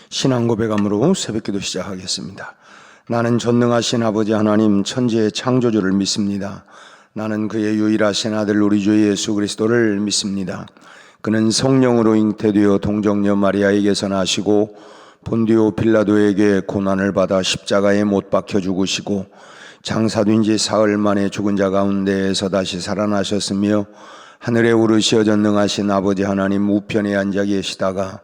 신앙 고백함으로 새벽기도 시작하겠습니다. 나는 전능하신 아버지 하나님 천지의 창조주를 믿습니다. 나는 그의 유일하신 아들 우리 주 예수 그리스도를 믿습니다. 그는 성령으로 잉태되어 동정녀 마리아에게서 나시고 본디오 빌라도에게 고난을 받아 십자가에 못 박혀 죽으시고 장사된 지 사흘 만에 죽은 자 가운데에서 다시 살아나셨으며 하늘에 오르시어 전능하신 아버지 하나님 우편에 앉아 계시다가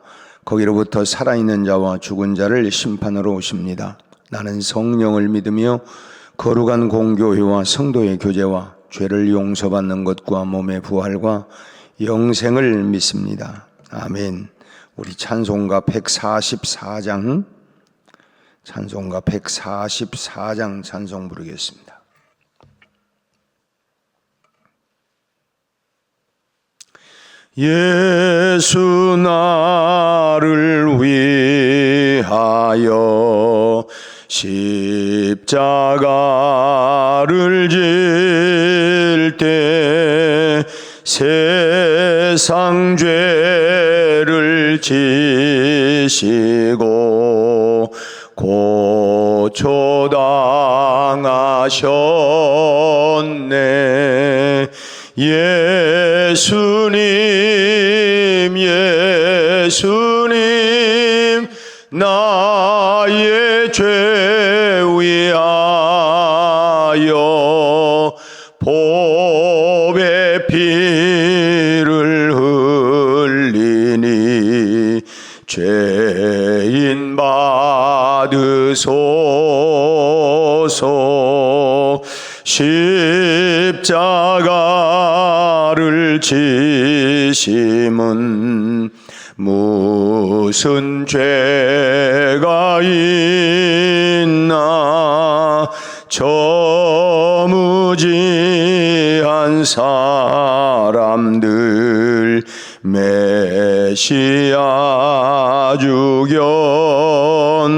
거기로부터 살아있는 자와 죽은 자를 심판하러 오십니다. 나는 성령을 믿으며 거룩한 공교회와 성도의 교제와 죄를 용서받는 것과 몸의 부활과 영생을 믿습니다. 아멘. 우리 찬송가 144장 찬송 부르겠습니다. 예수 나를 위하여 십자가를 질 때 세상 죄를 지시고 고초당하셨네. 예수님 나의 죄 위하여 보배 피를 흘리니 죄인 받으소서. 십자가를 지심은 무슨 죄가 있나. 저무지한 사람들 메시아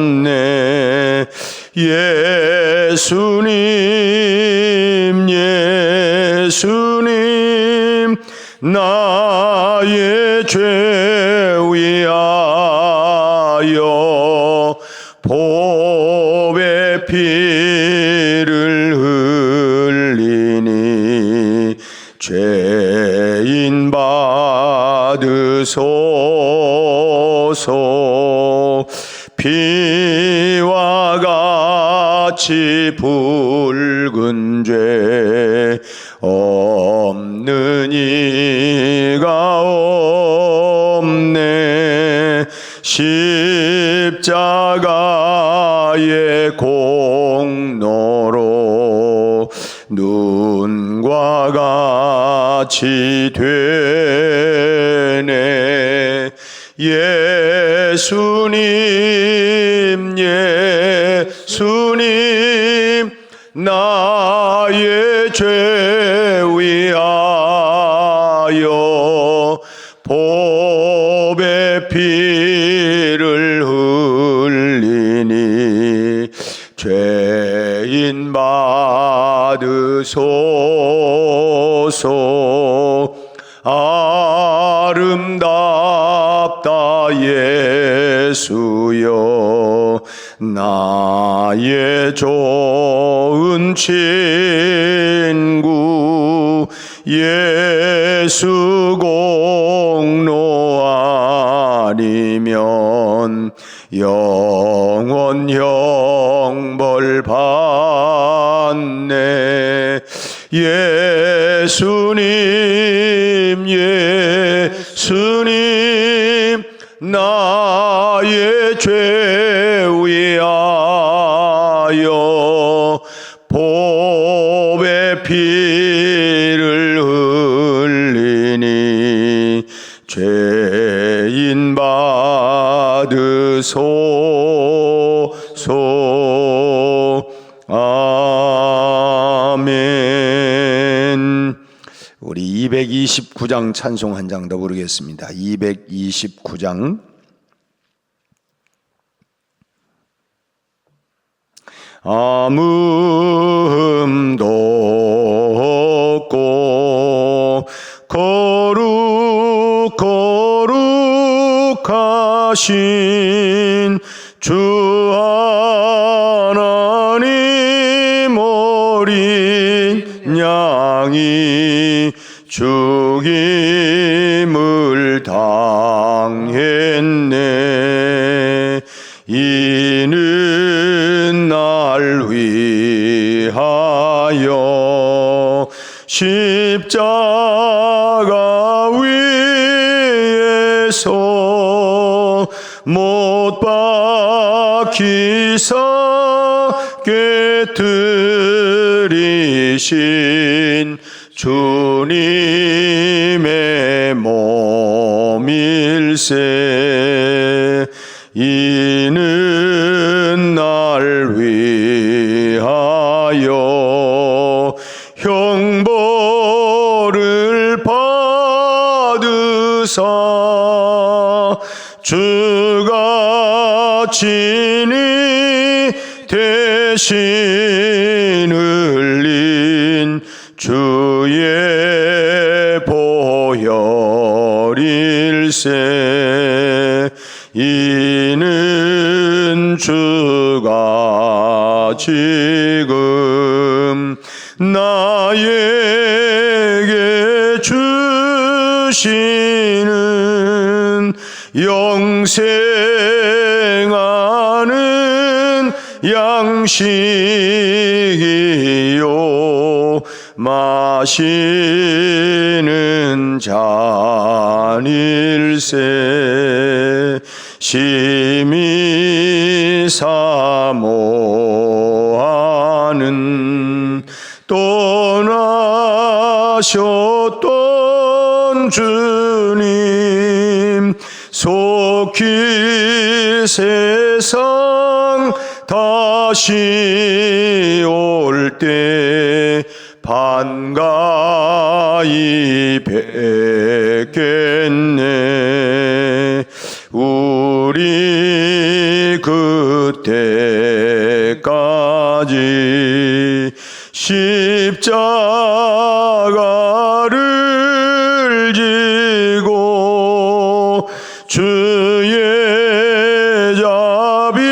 죽였네. 예수님 나의 죄 위하여 보배 피를 흘리니 죄인 받으소서. 피와 같이 붉은 죄 없는 이가 없네. 십자가의 공로로 눈과 같이 되네. 예수님 나의 죄 위하여 보배 피를 흘리니 죄인 받으소서. 아름답다 예수여 나의 좋은 친구. 예수 공로 아니면 영원 형벌 받네. 예수님 나의 죄 위하여 보배 피를 흘리니 죄인 받으소서. 아멘. 우리 229장 찬송 한 장 더 부르겠습니다. 229장. 아무 흠도 없고 거룩한 하신 주 하나님 어린 양이 죽임을 당했네. 이는 날 위하여 십자가 위에서 못 박히사 깨뜨리신 주님의 몸일세. 이는 날 위하여 형벌을 받으사 주가 친히 대신 흘린 주의 보혈일세. 이는 주가 지금 나에게 주시는 영생하는 양식이요 마시는 잔일세. 심히 사모하는 떠나셨던 주님 속히 세상 다시 올 때 반가이 뵙겠네. 우리 그때까지 십자가를 지고 주의 자비함과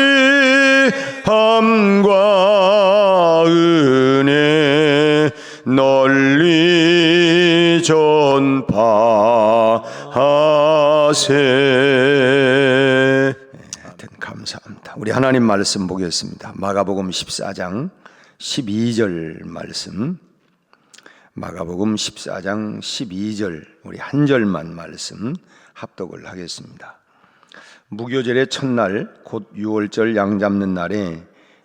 은혜 널리 전파하세. 하여튼 감사합니다. 우리 하나님 말씀 보겠습니다. 마가복음 14장 12절 말씀. 마가복음 14장 12절 우리 한 절만 말씀 합독을 하겠습니다. 무교절의 첫날 곧 유월절 양 잡는 날에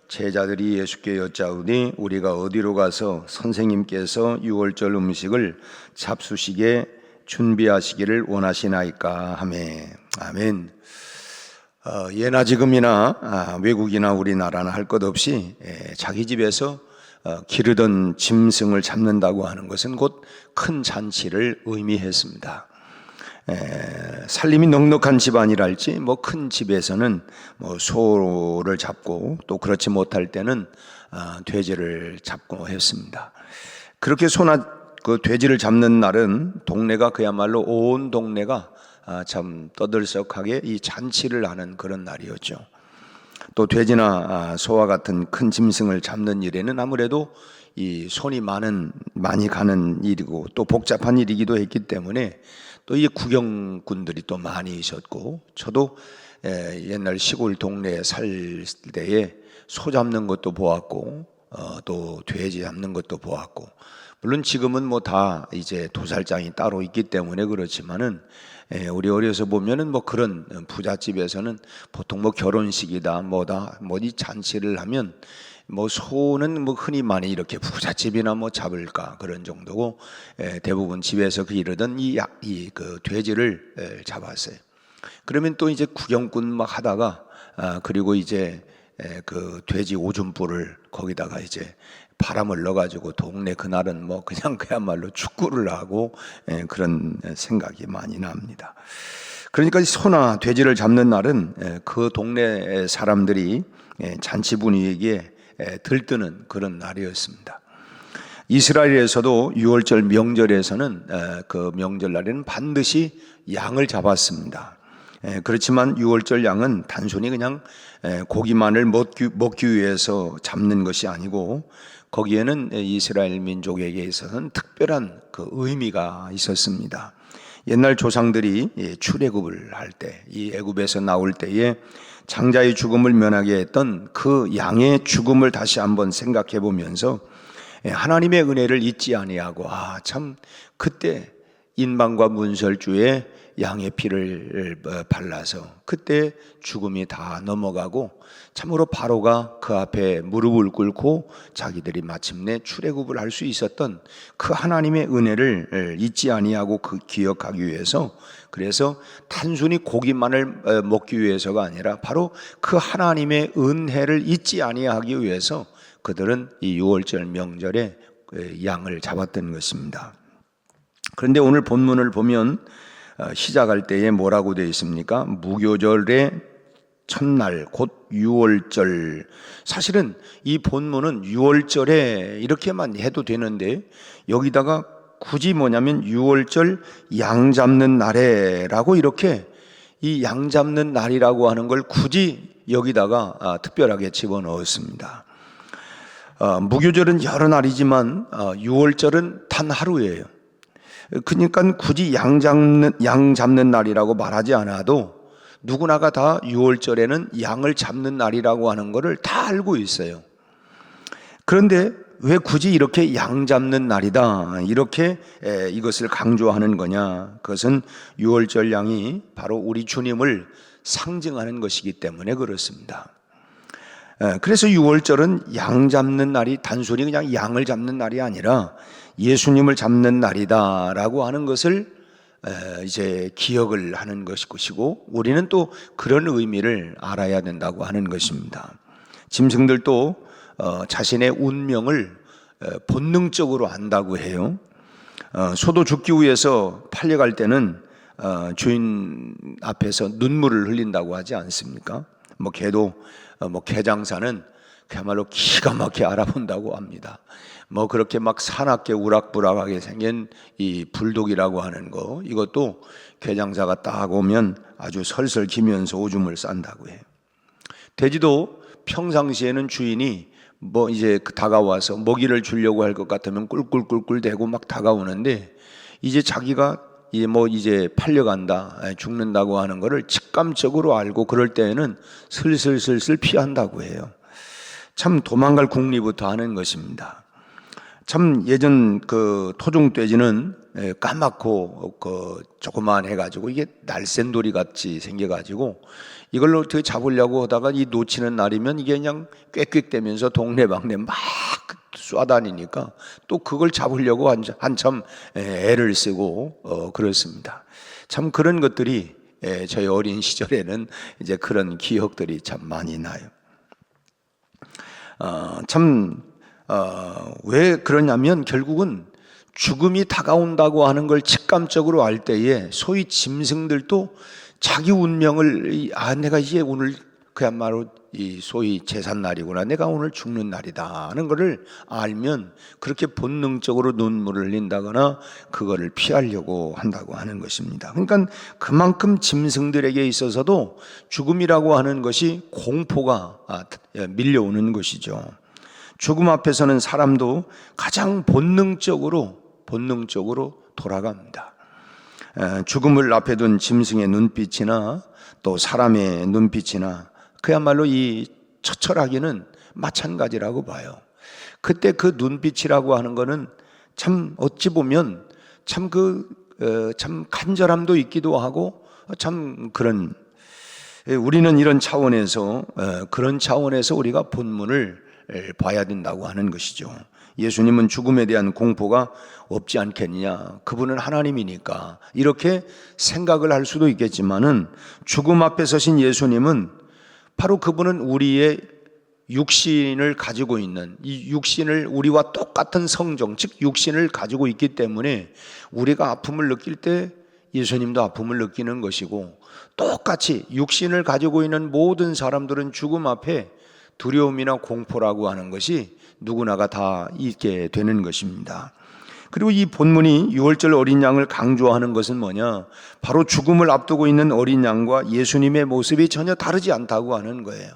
제자들이 예수께 여짜오니 우리가 어디로 가서 선생님께서 유월절 음식을 잡수시게 준비하시기를 원하시나이까 하매. 아멘. 예나 지금이나 외국이나 우리나라나 할 것 없이 자기 집에서 기르던 짐승을 잡는다고 하는 것은 곧 큰 잔치를 의미했습니다. 살림이 넉넉한 집안이랄지 뭐 큰 집에서는 뭐 소를 잡고 또 그렇지 못할 때는 돼지를 잡고 했습니다. 그렇게 소나 그 돼지를 잡는 날은 동네가 그야말로 온 동네가 참 떠들썩하게 이 잔치를 하는 그런 날이었죠. 또 돼지나 소와 같은 큰 짐승을 잡는 일에는 아무래도 이 손이 많이 가는 일이고 또 복잡한 일이기도 했기 때문에 또 이 구경꾼들이 또 많이 있었고, 저도 옛날 시골 동네에 살 때에 소 잡는 것도 보았고 또 돼지 잡는 것도 보았고, 물론 지금은 뭐 다 이제 도살장이 따로 있기 때문에 그렇지만은 우리 어려서 보면은 뭐 그런 부잣집에서는 보통 뭐 결혼식이다 뭐다 뭐 이 잔치를 하면 뭐 소는 뭐 흔히 많이 이렇게 부잣집이나 뭐 잡을까 그런 정도고, 대부분 집에서 기르던 그 돼지를 잡았어요. 그러면 또 이제 구경꾼 막 하다가 그리고 이제 그 돼지 오줌불을 거기다가 이제 바람을 넣어가지고 동네 그날은 뭐 그냥 그야말로 축구를 하고 그런 생각이 많이 납니다. 그러니까 소나 돼지를 잡는 날은 그 동네 사람들이 잔치 분위기에 들뜨는 그런 날이었습니다. 이스라엘에서도 6월절 명절에서는 그 명절날에는 반드시 양을 잡았습니다. 그렇지만 유월절 양은 단순히 그냥 고기만을 먹기 위해서 잡는 것이 아니고 거기에는 이스라엘 민족에게 있어서는 특별한 그 의미가 있었습니다. 옛날 조상들이 출애굽을 할 때, 이 애굽에서 나올 때에 장자의 죽음을 면하게 했던 그 양의 죽음을 다시 한번 생각해 보면서 하나님의 은혜를 잊지 아니하고 참 그때 인방과 문설주에 양의 피를 발라서 그때 죽음이 다 넘어가고 참으로 바로가 그 앞에 무릎을 꿇고 자기들이 마침내 출애굽을 할 수 있었던 그 하나님의 은혜를 잊지 아니하고 그 기억하기 위해서, 그래서 단순히 고기만을 먹기 위해서가 아니라 바로 그 하나님의 은혜를 잊지 아니하기 위해서 그들은 이 유월절 명절에 양을 잡았던 것입니다. 그런데 오늘 본문을 보면 시작할 때에 뭐라고 되어 있습니까? 무교절의 첫날 곧 유월절. 사실은 이 본문은 유월절에 이렇게만 해도 되는데 여기다가 굳이 뭐냐면 유월절 양 잡는 날에라고 이렇게 이 양 잡는 날이라고 하는 걸 굳이 여기다가 특별하게 집어넣었습니다. 무교절은 여러 날이지만 유월절은 단 하루예요. 그러니까 굳이 양 잡는 날이라고 말하지 않아도 누구나가 다 유월절에는 양을 잡는 날이라고 하는 것을 다 알고 있어요. 그런데 왜 굳이 이렇게 양 잡는 날이다 이렇게 이것을 강조하는 거냐? 그것은 유월절 양이 바로 우리 주님을 상징하는 것이기 때문에 그렇습니다. 그래서 유월절은 양 잡는 날이 단순히 그냥 양을 잡는 날이 아니라 예수님을 잡는 날이다라고 하는 것을 이제 기억을 하는 것이고, 우리는 또 그런 의미를 알아야 된다고 하는 것입니다. 짐승들도 자신의 운명을 본능적으로 안다고 해요. 소도 죽기 위해서 팔려갈 때는 주인 앞에서 눈물을 흘린다고 하지 않습니까? 개도 개장사는 그야말로 기가 막히게 알아본다고 합니다. 그렇게 막 사납게 우락부락하게 생긴 이 불독이라고 하는 거, 이것도 개장사가 딱 오면 아주 설설 기면서 오줌을 싼다고 해요. 돼지도 평상시에는 주인이 이제 다가와서 먹이를 주려고 할 것 같으면 꿀꿀꿀꿀 대고 막 다가오는데, 이제 자기가 이제 팔려간다, 죽는다고 하는 거를 직감적으로 알고 그럴 때에는 슬슬 피한다고 해요. 참 도망갈 궁리부터 하는 것입니다. 참 예전 그 토종돼지는 까맣고 조그만 해가지고 이게 날쌘돌이 같이 생겨가지고 이걸로 어떻게 잡으려고 하다가 이 놓치는 날이면 이게 그냥 꽥꽥대면서 동네방네 막 쏴다니니까 또 그걸 잡으려고 한참 애를 쓰고 그렇습니다. 참 그런 것들이 저희 어린 시절에는 이제 그런 기억들이 참 많이 나요. 왜 그러냐면 결국은 죽음이 다가온다고 하는 걸 직감적으로 알 때에 소위 짐승들도 자기 운명을 내가 이제 오늘 그야말로 이 소위 제삿날이구나, 내가 오늘 죽는 날이다 하는 것을 알면 그렇게 본능적으로 눈물을 흘린다거나 그거를 피하려고 한다고 하는 것입니다. 그러니까 그만큼 짐승들에게 있어서도 죽음이라고 하는 것이 공포가 밀려오는 것이죠. 죽음 앞에서는 사람도 가장 본능적으로 돌아갑니다. 죽음을 앞에 둔 짐승의 눈빛이나 또 사람의 눈빛이나 그야말로 이 처철하기는 마찬가지라고 봐요. 그때 그 눈빛이라고 하는 거는 참 어찌 보면 참 간절함도 있기도 하고 참 그런, 우리는 이런 차원에서 그런 차원에서 우리가 본문을 봐야 된다고 하는 것이죠. 예수님은 죽음에 대한 공포가 없지 않겠느냐, 그분은 하나님이니까 이렇게 생각을 할 수도 있겠지만은 죽음 앞에 서신 예수님은 바로 그분은 우리의 육신을 가지고 있는, 이 육신을 우리와 똑같은 성정, 즉 육신을 가지고 있기 때문에 우리가 아픔을 느낄 때 예수님도 아픔을 느끼는 것이고, 똑같이 육신을 가지고 있는 모든 사람들은 죽음 앞에 두려움이나 공포라고 하는 것이 누구나가 다 있게 되는 것입니다. 그리고 이 본문이 유월절 어린 양을 강조하는 것은 뭐냐? 바로 죽음을 앞두고 있는 어린 양과 예수님의 모습이 전혀 다르지 않다고 하는 거예요.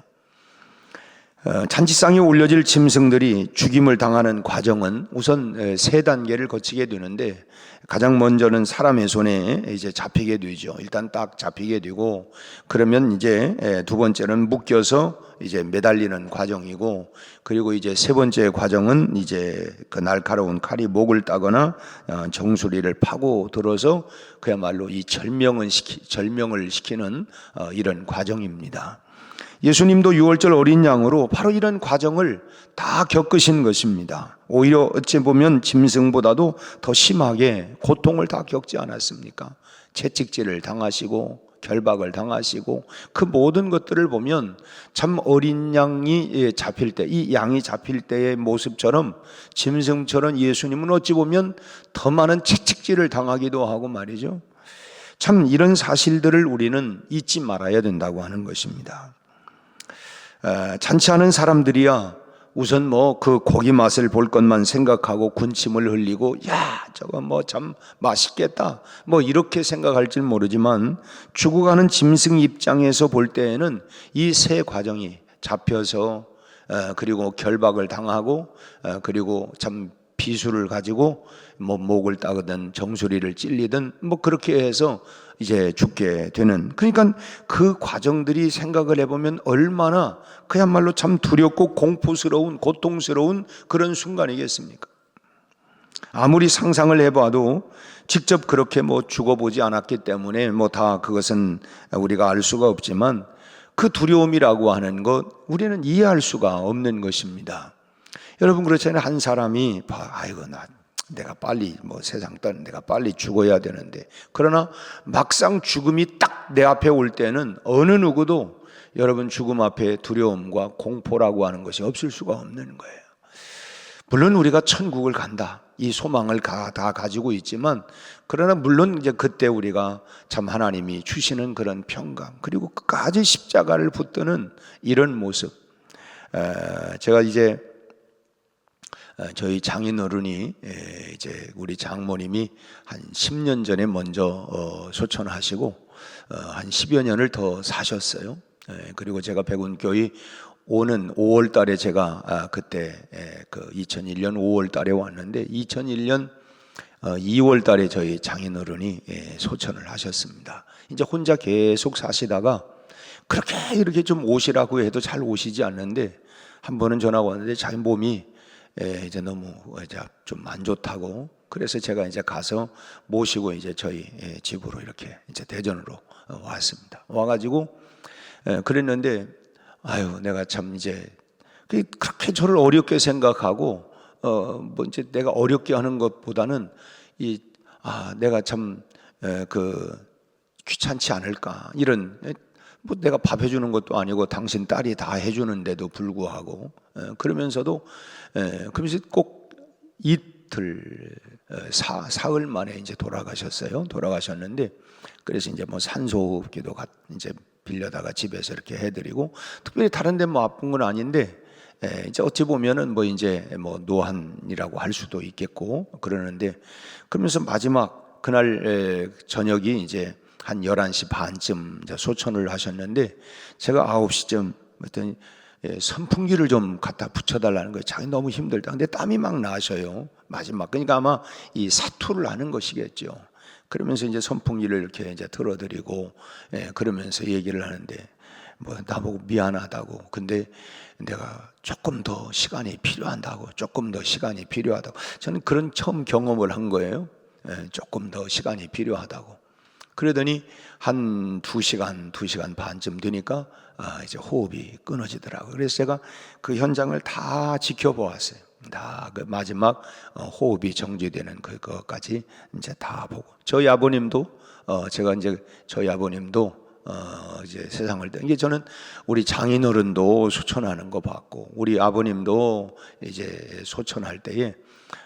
잔치상에 올려질 짐승들이 죽임을 당하는 과정은 우선 세 단계를 거치게 되는데, 가장 먼저는 사람의 손에 이제 잡히게 되죠. 일단 딱 잡히게 되고, 그러면 이제 두 번째는 묶여서 이제 매달리는 과정이고, 그리고 이제 세 번째 과정은 이제 그 날카로운 칼이 목을 따거나 정수리를 파고 들어서 그야말로 이 절명을 시키는 이런 과정입니다. 예수님도 유월절 어린 양으로 바로 이런 과정을 다 겪으신 것입니다. 오히려 어찌 보면 짐승보다도 더 심하게 고통을 다 겪지 않았습니까? 채찍질을 당하시고 결박을 당하시고, 그 모든 것들을 보면 참 어린 양이 잡힐 때, 이 양이 잡힐 때의 모습처럼 짐승처럼 예수님은 어찌 보면 더 많은 채찍질을 당하기도 하고 말이죠. 참 이런 사실들을 우리는 잊지 말아야 된다고 하는 것입니다. 잔치하는 사람들이야 우선 뭐 그 고기 맛을 볼 것만 생각하고 군침을 흘리고, 야 저거 뭐 참 맛있겠다 뭐 이렇게 생각할지 모르지만, 죽어가는 짐승 입장에서 볼 때에는 이 세 과정이 잡혀서 그리고 결박을 당하고, 그리고 참 비수를 가지고 뭐 목을 따거든 정수리를 찔리든 뭐 그렇게 해서 이제 죽게 되는, 그러니까 그 과정들이 생각을 해보면 얼마나 그야말로 참 두렵고 공포스러운, 고통스러운 그런 순간이겠습니까? 아무리 상상을 해봐도 직접 그렇게 뭐 죽어보지 않았기 때문에 뭐 다 그것은 우리가 알 수가 없지만, 그 두려움이라고 하는 것 우리는 이해할 수가 없는 것입니다. 여러분 그렇잖아요. 한 사람이 아이고 내가 빨리 뭐 세상 떠는 내가 빨리 죽어야 되는데, 그러나 막상 죽음이 딱 내 앞에 올 때는 어느 누구도 여러분 죽음 앞에 두려움과 공포라고 하는 것이 없을 수가 없는 거예요. 물론 우리가 천국을 간다 이 소망을 다 가지고 있지만, 그러나 물론 이제 그때 우리가 참 하나님이 주시는 그런 평강, 그리고 끝까지 십자가를 붙드는 이런 모습, 제가 이제 저희 장인어른이 이제 우리 장모님이 한 10년 전에 먼저 소천하시고 한 10여 년을 더 사셨어요. 그리고 제가 백운교회 오는 5월 달에 제가 그때 그 2001년 5월 달에 왔는데, 2001년 2월 달에 저희 장인어른이 소천을 하셨습니다. 이제 혼자 계속 사시다가 그렇게 이렇게 좀 오시라고 해도 잘 오시지 않는데, 한 번은 전화가 왔는데 자기 몸이 이제 너무 이제 좀 안 좋다고, 그래서 제가 이제 가서 모시고 이제 저희 집으로 이렇게 이제 대전으로 왔습니다. 와가지고 그랬는데, 아유 내가 참 이제 그렇게 저를 어렵게 생각하고 뭐 이제 내가 어렵게 하는 것보다는 내가 참 그 귀찮지 않을까, 이런 뭐 내가 밥 해주는 것도 아니고 당신 딸이 다 해주는데도 불구하고 그러면서도 그러면서 꼭 이틀 사흘 만에 이제 돌아가셨어요. 돌아가셨는데, 그래서 이제 뭐 산소호흡기도 이제 빌려다가 집에서 이렇게 해드리고, 특별히 다른데 뭐 아픈 건 아닌데 이제 어찌 보면은 뭐 이제 뭐 노안이라고 할 수도 있겠고 그러는데, 그러면서 마지막 그날 저녁이 이제 한 11시 반쯤 이제 소천을 하셨는데, 제가 9시쯤 했더니 선풍기를 좀 갖다 붙여달라는 거예요. 자기 너무 힘들다. 근데 땀이 막 나셔요. 마지막. 그러니까 아마 이 사투를 하는 것이겠죠. 그러면서 이제 선풍기를 이렇게 이제 틀어드리고, 그러면서 얘기를 하는데, 뭐 나보고 미안하다고. 근데 내가 조금 더 시간이 필요하다고. 조금 더 시간이 필요하다고. 저는 그런 처음 경험을 한 거예요. 조금 더 시간이 필요하다고. 그러더니 한 2시간 반쯤 되니까 이제 호흡이 끊어지더라고요. 그래서 제가 그 현장을 다 지켜보았어요. 다 그 마지막 호흡이 정지되는 그것까지 이제 다 보고, 저희 아버님도 제가 이제 저희 아버님도 이제 세상을 이게 저는 우리 장인어른도 소천하는 거 봤고, 우리 아버님도 이제 소천할 때에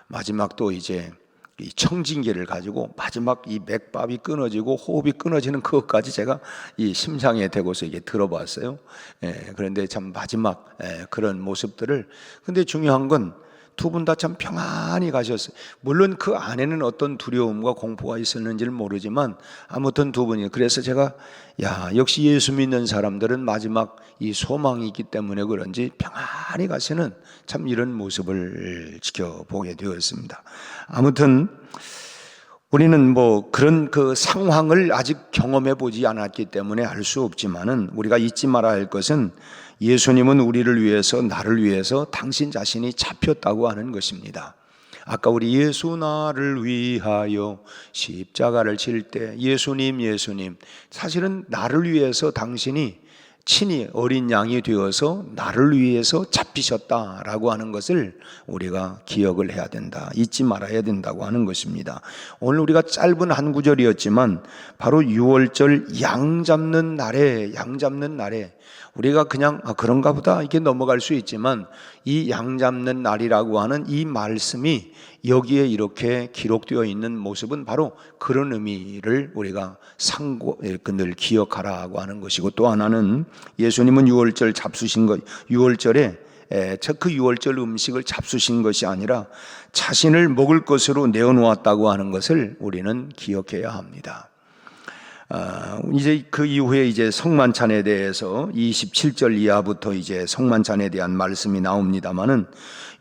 마지막 또 이제 이 청진기를 가지고 마지막 이 맥박이 끊어지고 호흡이 끊어지는 그것까지 제가 이 심장에 대고서 이게 들어봤어요. 그런데 참 마지막 그런 모습들을, 근데 중요한 건 두 분 다 참 평안히 가셨어요. 물론 그 안에는 어떤 두려움과 공포가 있었는지는 모르지만 아무튼 두 분이, 그래서 제가 역시 예수 믿는 사람들은 마지막 이 소망이 있기 때문에 그런지 평안히 가시는 참 이런 모습을 지켜보게 되었습니다. 아무튼 우리는 뭐 그런 그 상황을 아직 경험해 보지 않았기 때문에 알 수 없지만은 우리가 잊지 말아야 할 것은 예수님은 우리를 위해서, 나를 위해서 당신 자신이 잡혔다고 하는 것입니다. 아까 우리 예수 나를 위하여 십자가를 칠 때 예수님 사실은 나를 위해서 당신이 친히 어린 양이 되어서 나를 위해서 잡히셨다라고 하는 것을 우리가 기억을 해야 된다, 잊지 말아야 된다고 하는 것입니다. 오늘 우리가 짧은 한 구절이었지만 바로 6월절 양 잡는 날에 우리가 그냥 그런가 보다 이렇게 넘어갈 수 있지만 이 양 잡는 날이라고 하는 이 말씀이 여기에 이렇게 기록되어 있는 모습은 바로 그런 의미를 우리가 늘 기억하라고 하는 것이고, 또 하나는 예수님은 6월절 잡수신 것, 6월절에 그 6월절 음식을 잡수신 것이 아니라 자신을 먹을 것으로 내어놓았다고 하는 것을 우리는 기억해야 합니다. 이제 그 이후에 이제 성만찬에 대해서 27절 이하부터 이제 성만찬에 대한 말씀이 나옵니다만은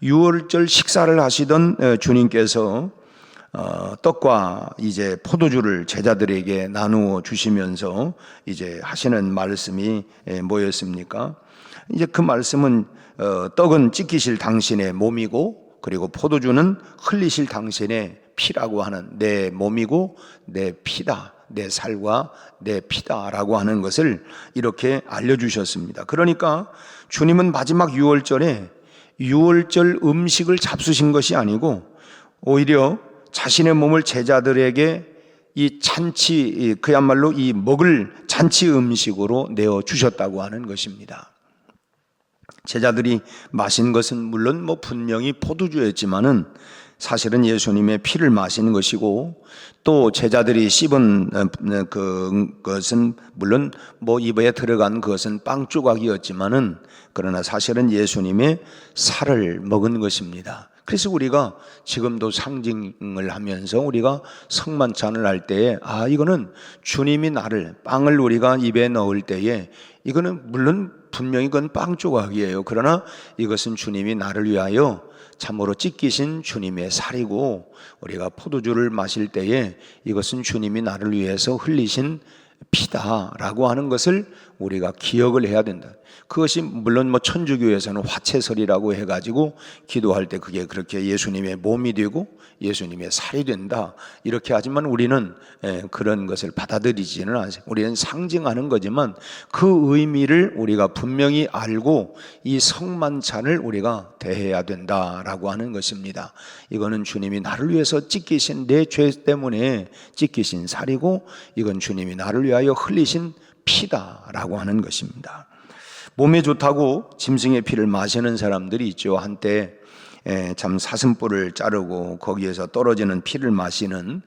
6월절 식사를 하시던 주님께서 떡과 이제 포도주를 제자들에게 나누어 주시면서 이제 하시는 말씀이 뭐였습니까? 이제 그 말씀은 떡은 찢기실 당신의 몸이고, 그리고 포도주는 흘리실 당신의 피라고 하는, 내 몸이고 내 피다, 내 살과 내 피다라고 하는 것을 이렇게 알려주셨습니다. 그러니까 주님은 마지막 6월절에 6월절 음식을 잡수신 것이 아니고 오히려 자신의 몸을 제자들에게 이 잔치, 그야말로 이 먹을 잔치 음식으로 내어주셨다고 하는 것입니다. 제자들이 마신 것은 물론 뭐 분명히 포도주였지만은 사실은 예수님의 피를 마신 것이고, 또 제자들이 씹은 그것은 물론 뭐 입에 들어간 그것은 빵 조각이었지만은 그러나 사실은 예수님의 살을 먹은 것입니다. 그래서 우리가 지금도 상징을 하면서 우리가 성만찬을 할 때에 이거는 주님이 나를, 빵을 우리가 입에 넣을 때에 이거는 물론 분명히 그건 빵 조각이에요. 그러나 이것은 주님이 나를 위하여 참으로 찢기신 주님의 살이고, 우리가 포도주를 마실 때에 이것은 주님이 나를 위해서 흘리신 피다라고 하는 것을 우리가 기억을 해야 된다. 그것이 물론 뭐 천주교에서는 화채설이라고 해가지고 기도할 때 그게 그렇게 예수님의 몸이 되고 예수님의 살이 된다 이렇게 하지만 우리는 그런 것을 받아들이지는 않아요. 우리는 상징하는 거지만 그 의미를 우리가 분명히 알고 이 성만찬을 우리가 대해야 된다라고 하는 것입니다. 이거는 주님이 나를 위해서 찢기신, 내 죄 때문에 찢기신 살이고, 이건 주님이 나를 위하여 흘리신 피다라고 하는 것입니다. 몸에 좋다고 짐승의 피를 마시는 사람들이 있죠. 한때 참 사슴뿔을 자르고 거기에서 떨어지는 피를 마시는,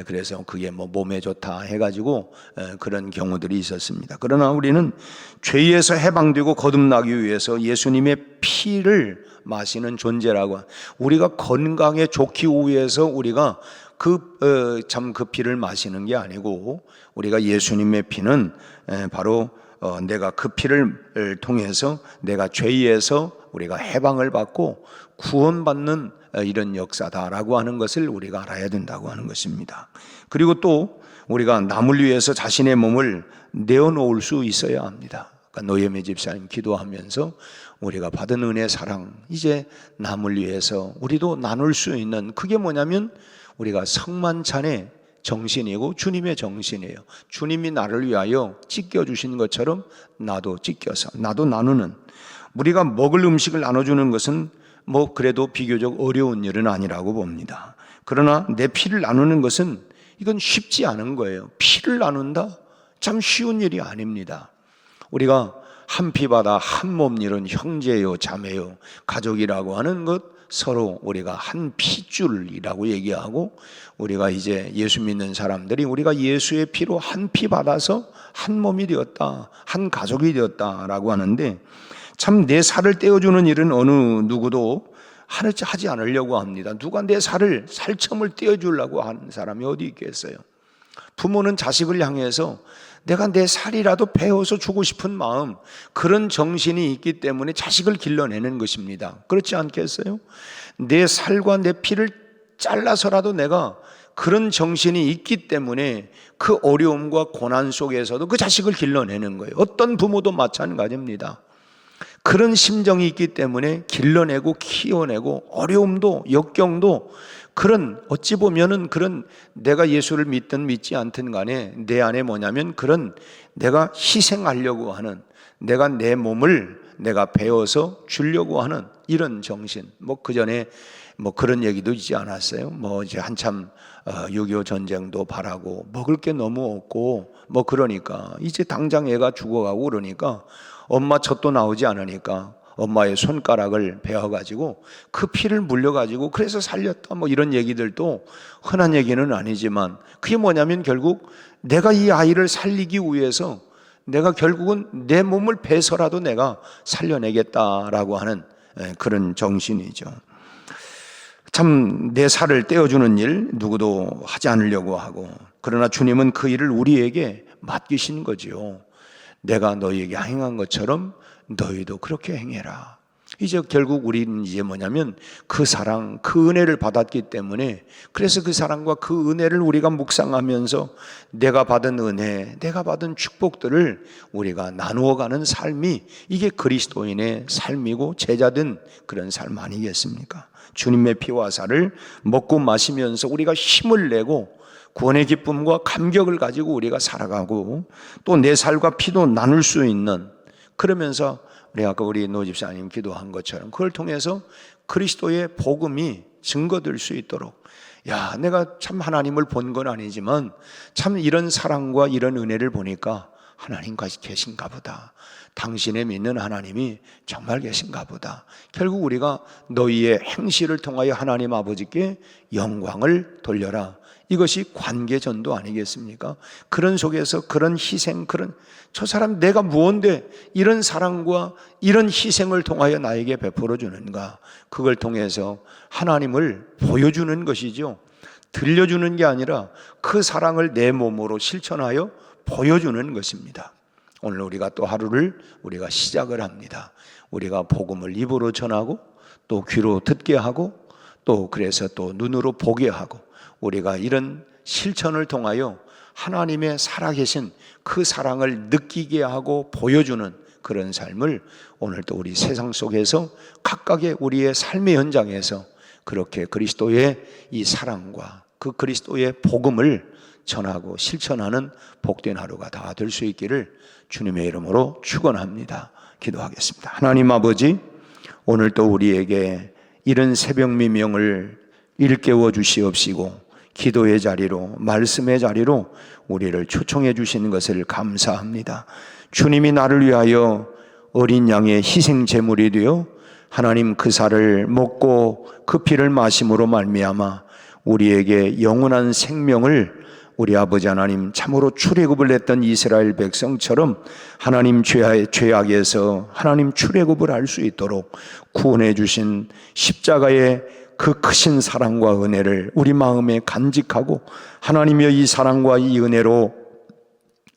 그래서 그게 뭐 몸에 좋다 해가지고 그런 경우들이 있었습니다. 그러나 우리는 죄에서 해방되고 거듭나기 위해서 예수님의 피를 마시는 존재라고, 우리가 건강에 좋기 위해서 우리가 그 피를 마시는 게 아니고, 우리가 예수님의 피는 바로 내가 그 피를 통해서 내가 죄에서 우리가 해방을 받고 구원받는 이런 역사다라고 하는 것을 우리가 알아야 된다고 하는 것입니다. 그리고 또 우리가 남을 위해서 자신의 몸을 내어놓을 수 있어야 합니다. 그러니까 노예미 집사님 기도하면서 우리가 받은 은혜, 사랑, 이제 남을 위해서 우리도 나눌 수 있는, 그게 뭐냐면 우리가 성만찬의 정신이고 주님의 정신이에요. 주님이 나를 위하여 찢겨주신 것처럼 나도 찢겨서 나도 나누는, 우리가 먹을 음식을 나눠주는 것은 뭐 그래도 비교적 어려운 일은 아니라고 봅니다. 그러나 내 피를 나누는 것은 이건 쉽지 않은 거예요. 피를 나눈다? 참 쉬운 일이 아닙니다. 우리가 한 피바다 한 몸 이룬 형제요 자매요 가족이라고 하는 것, 서로 우리가 한 핏줄이라고 얘기하고, 우리가 이제 예수 믿는 사람들이 우리가 예수의 피로 한 피 받아서 한 몸이 되었다, 한 가족이 되었다라고 하는데, 참 내 살을 떼어주는 일은 어느 누구도 하지 않으려고 합니다. 누가 내 살점을 떼어주려고 하는 사람이 어디 있겠어요? 부모는 자식을 향해서 내가 내 살이라도 베어서 주고 싶은 마음, 그런 정신이 있기 때문에 자식을 길러내는 것입니다. 그렇지 않겠어요? 내 살과 내 피를 잘라서라도 내가 그런 정신이 있기 때문에 그 어려움과 고난 속에서도 그 자식을 길러내는 거예요. 어떤 부모도 마찬가지입니다. 그런 심정이 있기 때문에 길러내고 키워내고 어려움도 역경도 그런 어찌 보면은 그런 내가 예수를 믿든 믿지 않든 간에 내 안에 뭐냐면 그런 내가 희생하려고 하는 내가 내 몸을 내가 베어서 주려고 하는 이런 정신. 그 전에 그런 얘기도 있지 않았어요? 이제 한참 6.25 전쟁도 바라고 먹을 게 너무 없고 그러니까 이제 당장 애가 죽어가고 그러니까 엄마 젖도 나오지 않으니까 엄마의 손가락을 베어가지고 그 피를 물려가지고 그래서 살렸다 이런 얘기들도 흔한 얘기는 아니지만 그게 뭐냐면 결국 내가 이 아이를 살리기 위해서 내가 결국은 내 몸을 베서라도 내가 살려내겠다라고 하는 그런 정신이죠. 참 내 살을 떼어주는 일 누구도 하지 않으려고 하고, 그러나 주님은 그 일을 우리에게 맡기신 거지요. 내가 너희에게 행한 것처럼 너희도 그렇게 행해라. 이제 결국 우리는 이제 뭐냐면 그 사랑, 그 은혜를 받았기 때문에 그래서 그 사랑과 그 은혜를 우리가 묵상하면서 내가 받은 은혜, 내가 받은 축복들을 우리가 나누어가는 삶이 이게 그리스도인의 삶이고 제자된 그런 삶 아니겠습니까? 주님의 피와 살을 먹고 마시면서 우리가 힘을 내고 구원의 기쁨과 감격을 가지고 우리가 살아가고 또 내 살과 피도 나눌 수 있는, 그러면서 아까 우리 노 집사님 기도한 것처럼 그걸 통해서 그리스도의 복음이 증거될 수 있도록, 내가 참 하나님을 본 건 아니지만 참 이런 사랑과 이런 은혜를 보니까 하나님과 계신가 보다, 당신의 믿는 하나님이 정말 계신가 보다. 결국 우리가 너희의 행실을 통하여 하나님 아버지께 영광을 돌려라, 이것이 관계전도 아니겠습니까? 그런 속에서 그런 희생, 저 사람 내가 무언데 이런 사랑과 이런 희생을 통하여 나에게 베풀어 주는가, 그걸 통해서 하나님을 보여주는 것이죠. 들려주는 게 아니라 그 사랑을 내 몸으로 실천하여 보여주는 것입니다. 오늘 우리가 또 하루를 우리가 시작을 합니다. 우리가 복음을 입으로 전하고 또 귀로 듣게 하고 또 그래서 또 눈으로 보게 하고, 우리가 이런 실천을 통하여 하나님의 살아계신 그 사랑을 느끼게 하고 보여주는 그런 삶을 오늘 또 우리 세상 속에서 각각의 우리의 삶의 현장에서 그렇게 그리스도의 이 사랑과 그 그리스도의 복음을 전하고 실천하는 복된 하루가 다 될 수 있기를 주님의 이름으로 축원합니다. 기도하겠습니다. 하나님 아버지, 오늘 또 우리에게 이런 새벽 미명을 일깨워 주시옵시고 기도의 자리로, 말씀의 자리로 우리를 초청해 주시는 것을 감사합니다. 주님이 나를 위하여 어린 양의 희생 제물이 되어 하나님 그 살을 먹고 그 피를 마심으로 말미암아 우리에게 영원한 생명을, 우리 아버지 하나님 참으로 출애굽을 했던 이스라엘 백성처럼 하나님 죄악에서 하나님 출애굽을 할 수 있도록 구원해 주신 십자가의 그 크신 사랑과 은혜를 우리 마음에 간직하고 하나님의 이 사랑과 이 은혜로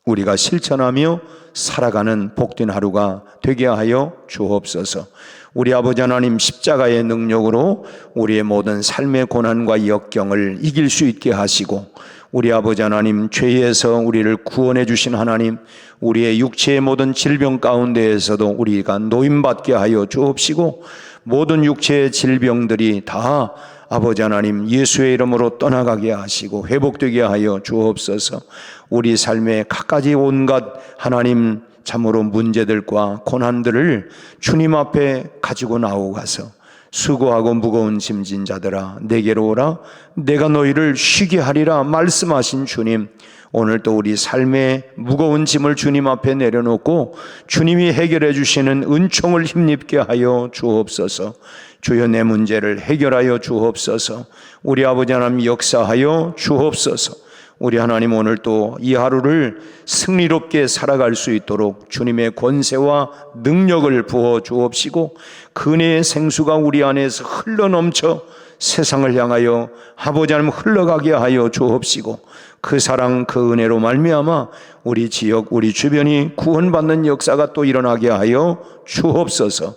우리가 실천하며 살아가는 복된 하루가 되게 하여 주옵소서. 우리 아버지 하나님, 십자가의 능력으로 우리의 모든 삶의 고난과 역경을 이길 수 있게 하시고, 우리 아버지 하나님, 죄에서 우리를 구원해 주신 하나님, 우리의 육체의 모든 질병 가운데에서도 우리가 노임받게 하여 주옵시고, 모든 육체의 질병들이 다 아버지 하나님 예수의 이름으로 떠나가게 하시고 회복되게 하여 주옵소서. 우리 삶의 갖가지 온갖 하나님 참으로 문제들과 고난들을 주님 앞에 가지고 나오가서 수고하고 무거운 짐진 자들아 내게로 오라, 내가 너희를 쉬게 하리라 말씀하신 주님, 오늘 또 우리 삶의 무거운 짐을 주님 앞에 내려놓고 주님이 해결해 주시는 은총을 힘입게 하여 주옵소서. 주여, 내 문제를 해결하여 주옵소서. 우리 아버지 하나님 역사하여 주옵소서. 우리 하나님 오늘 또 이 하루를 승리롭게 살아갈 수 있도록 주님의 권세와 능력을 부어 주옵시고 그네의 생수가 우리 안에서 흘러넘쳐 세상을 향하여 아버지 하나님 흘러가게 하여 주옵시고 그 사랑 그 은혜로 말미암아 우리 지역 우리 주변이 구원받는 역사가 또 일어나게 하여 주옵소서.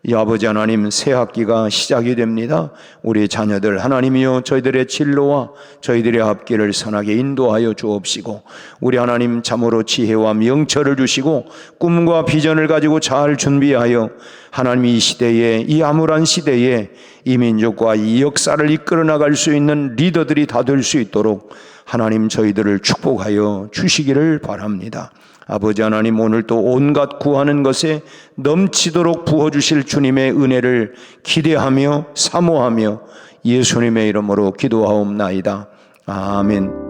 이 아버지 하나님 새 학기가 시작이 됩니다. 우리 자녀들 하나님이여 저희들의 진로와 저희들의 앞길을 선하게 인도하여 주옵시고 우리 하나님 참으로 지혜와 명철을 주시고 꿈과 비전을 가지고 잘 준비하여 하나님 이 시대에 이 암울한 시대에 이 민족과 이 역사를 이끌어 나갈 수 있는 리더들이 다 될 수 있도록 하나님 저희들을 축복하여 주시기를 바랍니다. 아버지 하나님 오늘 또 온갖 구하는 것에 넘치도록 부어주실 주님의 은혜를 기대하며 사모하며 예수님의 이름으로 기도하옵나이다. 아멘.